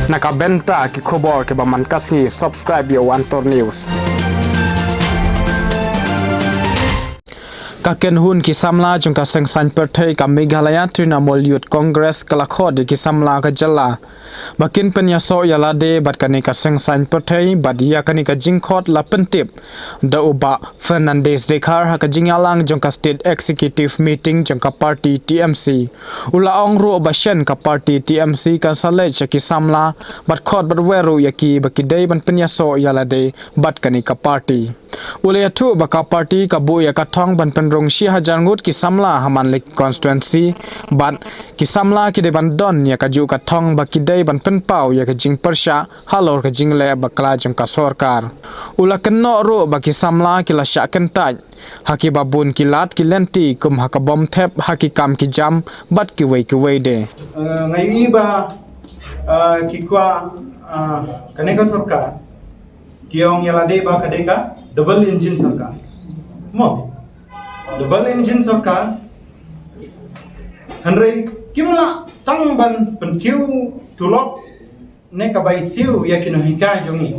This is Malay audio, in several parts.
Nakabenta ki khobor ke baman kasngi subscribe yo Antor News. Kaken hun ki samla jungka sengsan perthai ka Meghalaya Trinamool Youth Congress kalakhod ki samla ka jalla bakin penyaso yala de bat kani ka sengsan perthai badia kani ka jingkhot la pentip da uba Fernandez dekhar ha ka jingyalang jungka state executive meeting jungka party TMC ula ong ro bashen ka party TMC kan sale ki samla bat khot bat weru yaki bakidai ban penyaso yala de bat kani ka party ule atu baka party ka bu ya ka thong ban penrong shi hajar ngut ki samla haman lek constituency bat ki samla ki de ban don ya ka ju ka thong baki dei ban pen pau ya ka jing persha halor ka jing le bakla jong ka sorkar ula kenno ro baki samla ki la sha kentai haki babun ki lat ki lenti kum haka bom thep haki kam ki jam bat ki wei de ngai ni ba ki kwa kaneka sorkar kiong yalade ba kadeka double engine sarkar mo double engine sarkar hanrei kimla tangban penkiu tulok ne ka bai siu yakino hika jongi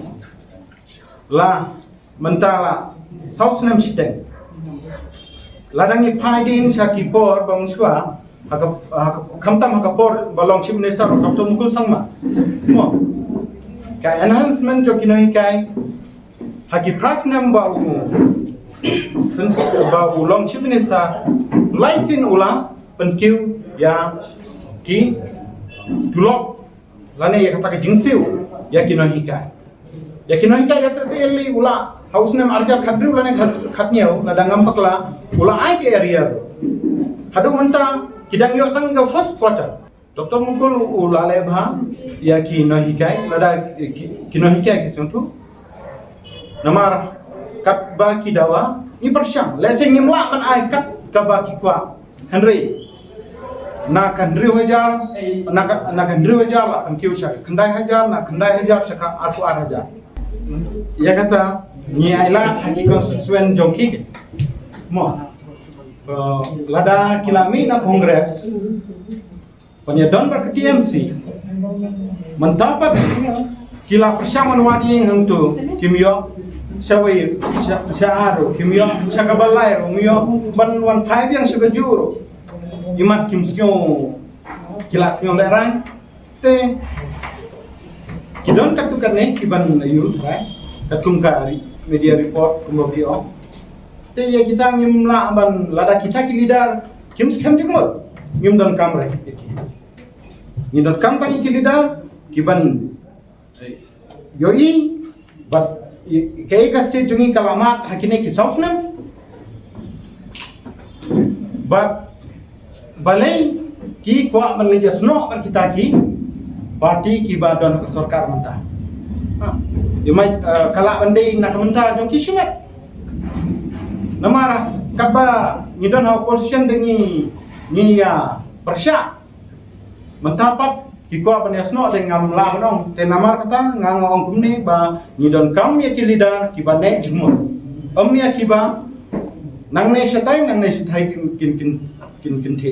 la mentala sausnam shiteng ladangi phaidin sakipor bangshwa haka khamtam haka por balong chief minister dr mukul sangma mo kai enhancement jo kinoi kai haki prasnam ba long chief minister laisin ula penkiu ya ki tulok lane ya kata jingsiu ya kinoi kai ya seseli ula hausnam arja khadri lane khatnyau ladangam pakla ula ai ke area hadu manta kidang yo tang ga first quarter Dr. Mukul ulale bha ya ki nohikai lada ki nohikai ki suntu namar kat ba ki dawa ni persyang lese ngimla man ai kat ka ba ki kwa Henry na Henry hajar na Henry hajar la kan kiu syak kendai hajar na kendai hajar syak aku hajar ya kata ni aila haki konstituen jongki mo lada kilami na kongres penyedon ber TMC mendapat kila persamaan wadi yang tu kimio sawi syaharu kimio sakabalai rumio banwan pai yang segajuru imat kimsio kila siong lerang te kidon taktukan ne kiban youth right katungkari media report kumbio te ya kita ngimla ban lada kita kilidar kims kem jumot ngimdon kamre Nindot kam tang ikilidar kiban yoi but kay ka state jungi kalamat hakine ki sausnam but balai ki kwa manlejas no kan kita ki parti ki badon ke sarkar menta imai kala bandai nak menta jong ki shimat namara kaba ngidon ha opposition dengi ni ya persya mentapat kikwa paniasno dengan la nong te namar kata ngang ong kumni ba ngidon kam ya kilidar kiba ne jumur ya kiba nang ne shatai kin te